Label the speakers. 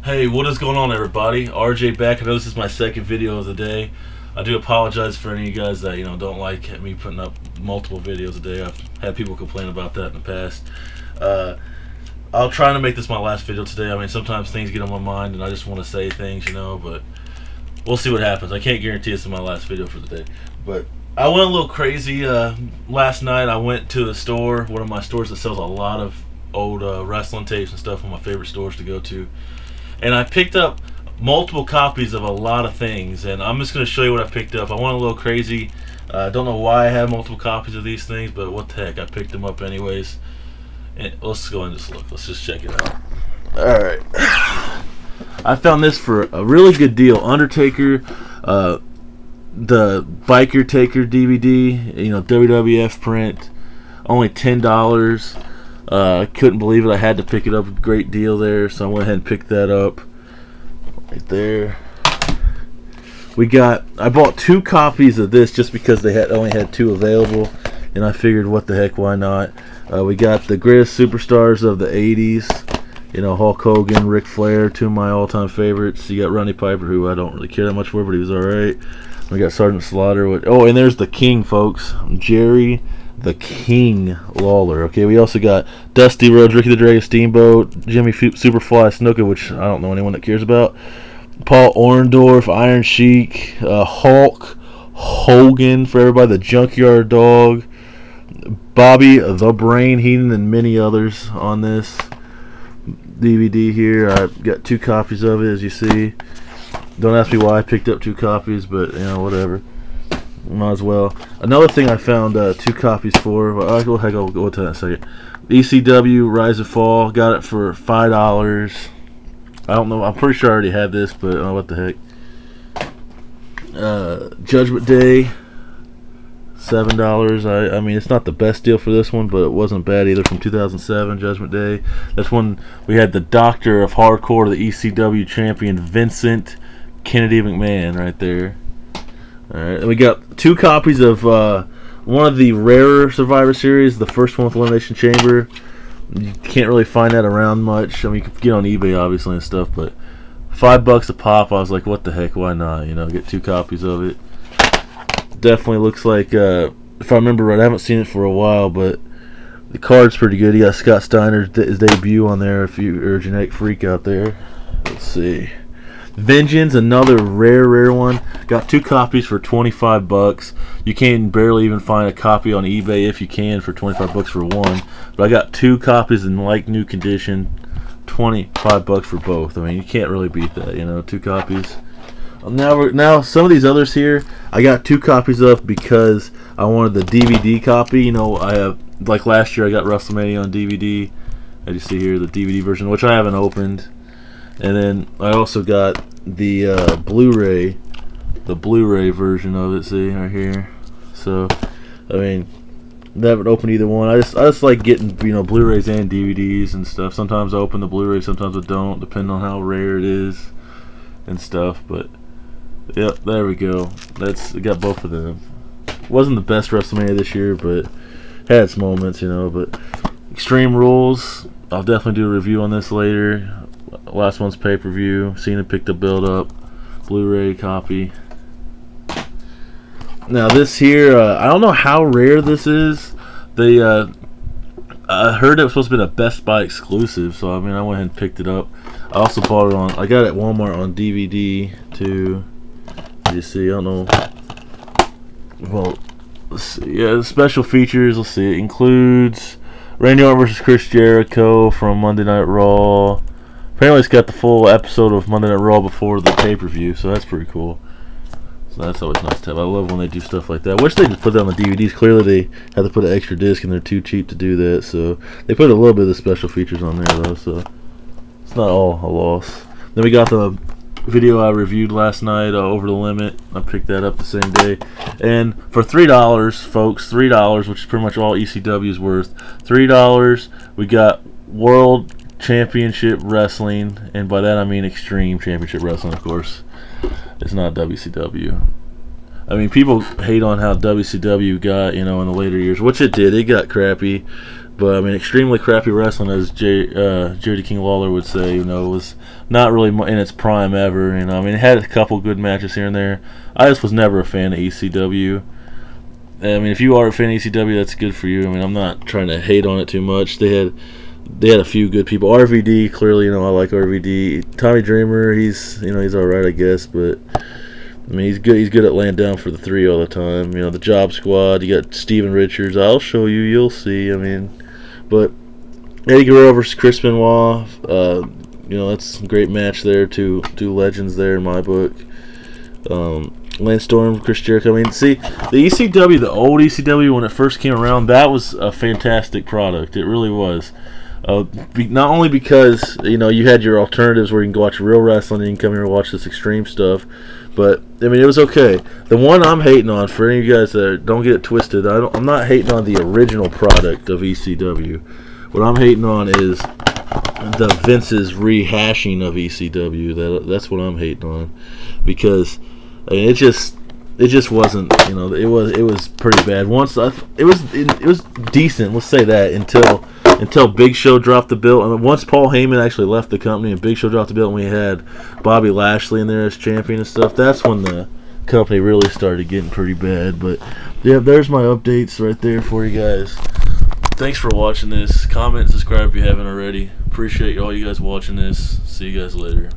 Speaker 1: Hey, what is going on, everybody? RJ back. I know this is my second video of the day. I do apologize for any of you guys that don't like me putting up multiple videos a day. I've had people complain about that in the past. I'll try to make this my last video today. I mean, sometimes things get on my mind and I just want to say things, but we'll see what happens. I can't guarantee this is my last video for the day. But I went a little crazy last night. I went to a store, one of my stores that sells a lot of old wrestling tapes and stuff, one of my favorite stores to go to. And I picked up multiple copies of a lot of things, and I'm just going to show you what I picked up. I went a little crazy. I don't know why I have multiple copies of these things, but what the heck, I picked them up anyways. And let's go and just look. Let's just check it out. Alright. I found this for a really good deal. Undertaker, the Biker Taker DVD, WWF print, only $10. I couldn't believe it. I had to pick it up. Great deal there, so I went ahead and picked that up. Right there. I bought 2 copies of this just because they only had 2 available, and I figured, what the heck, why not? We got the greatest superstars of the 80s. Hulk Hogan, Ric Flair, 2 of my all-time favorites. You got Roddy Piper, who I don't really care that much for, but he was alright. We got Sergeant Slaughter. And there's the King, folks. Jerry the King Lawler. Okay, we also got Dusty Rhodes, Ricky the Dragon Steamboat, Jimmy Superfly Snuka, which I don't know anyone that cares about, Paul Orndorff, Iron Sheik, Hulk Hogan for everybody, the Junkyard Dog, Bobby the Brain Heenan, and many others on this DVD here. I've got 2 copies of it, as you see. Don't ask me why I picked up 2 copies, but whatever. Might as well. Another thing I found 2 copies for. I'll go to that in a second. ECW Rise and Fall. Got it for $5. I don't know. I'm pretty sure I already had this, but what the heck. Judgment Day. $7. I mean, it's not the best deal for this one, but it wasn't bad either. From 2007, Judgment Day. That's when we had the Doctor of Hardcore, the ECW champion, Vincent Kennedy McMahon, right there. Alright, and we got 2 copies of one of the rarer Survivor Series, the first one with Elimination Chamber. You can't really find that around much. I mean, you can get on eBay, obviously, and stuff, but $5 a pop. I was like, what the heck, why not? Get 2 copies of it. Definitely looks like, if I remember right, I haven't seen it for a while, but the card's pretty good. You got Scott Steiner's his debut on there if you're a genetic freak out there. Let's see. Vengeance, another rare one. Got 2 copies for $25. You can barely even find a copy on eBay, if you can, for $25 for one. But I got 2 copies in like new condition, $25 for both. I mean, you can't really beat that, 2 copies. Now some of these others here, I got 2 copies of because I wanted the DVD copy. I have, like last year, I got WrestleMania on DVD. As you see here, the DVD version, which I haven't opened. And then I also got the Blu-ray version of it. See right here. So, I mean, I haven't opened either one. I just like getting Blu-rays and DVDs and stuff. Sometimes I open the Blu-ray, sometimes I don't, depending on how rare it is and stuff. But yep, there we go. I got both of them. Wasn't the best WrestleMania this year, but had its moments, But Extreme Rules, I'll definitely do a review on this later. Last month's pay-per-view. Cena picked a build-up. Blu-ray copy. Now this here, I don't know how rare this is. I heard it was supposed to be a Best Buy exclusive, so I went ahead and picked it up. I also bought it I got it at Walmart on DVD too. You see, I don't know. Well, let's see. Yeah, the special features. Let's see. It includes Randy Orton versus Chris Jericho from Monday Night Raw. Apparently it's got the full episode of Monday Night Raw before the pay-per-view, so that's pretty cool. So that's always nice to have. I love when they do stuff like that. I wish they just put that on the DVDs. Clearly they had to put an extra disc and they're too cheap to do that, so they put a little bit of the special features on there though, so it's not all a loss. Then we got the video I reviewed last night, Over the Limit. I picked that up the same day. And for $3, folks, $3, which is pretty much all ECW is worth, $3, we got World Championship Wrestling, and by that I mean Extreme Championship Wrestling, of course. It's not WCW. I mean, people hate on how WCW got, in the later years, which it did. It got crappy. But I mean, extremely crappy wrestling, as Jerry King Lawler would say. You know, it was not really in its prime ever. You know, I mean, it had a couple good matches here and there. I just was never a fan of ECW. I mean, if you are a fan of ECW, that's good for you. I mean, I'm not trying to hate on it too much. They had a few good people. RVD, clearly, you know, I like RVD. Tommy Dreamer, he's all right, I guess, but I mean, he's good. He's good at laying down for the three all the time. You know, the Job Squad. You got Steven Richards. I'll show you. You'll see. I mean, but Eddie Guerrero versus Chris Benoit. You know, that's a great match there. Two legends there in my book. Lance Storm, Chris Jericho. I mean, see, the ECW, the old ECW, when it first came around, that was a fantastic product. It really was. Not only because, you know, you had your alternatives where you can go watch real wrestling and you can come here and watch this extreme stuff, but I mean, it was okay. The one I'm hating on, for any of you guys that don't get it twisted, I'm not hating on the original product of ECW. What I'm hating on is the Vince's rehashing of ECW. That's what I'm hating on, because I mean, it just wasn't, you know, it was pretty bad. It was decent, let's say that, until Big Show dropped the belt. I mean, once Paul Heyman actually left the company and Big Show dropped the belt and we had Bobby Lashley in there as champion and stuff, that's when the company really started getting pretty bad. But yeah, there's my updates right there for you guys. Thanks for watching this. Comment and subscribe if you haven't already. Appreciate all you guys watching this. See you guys later.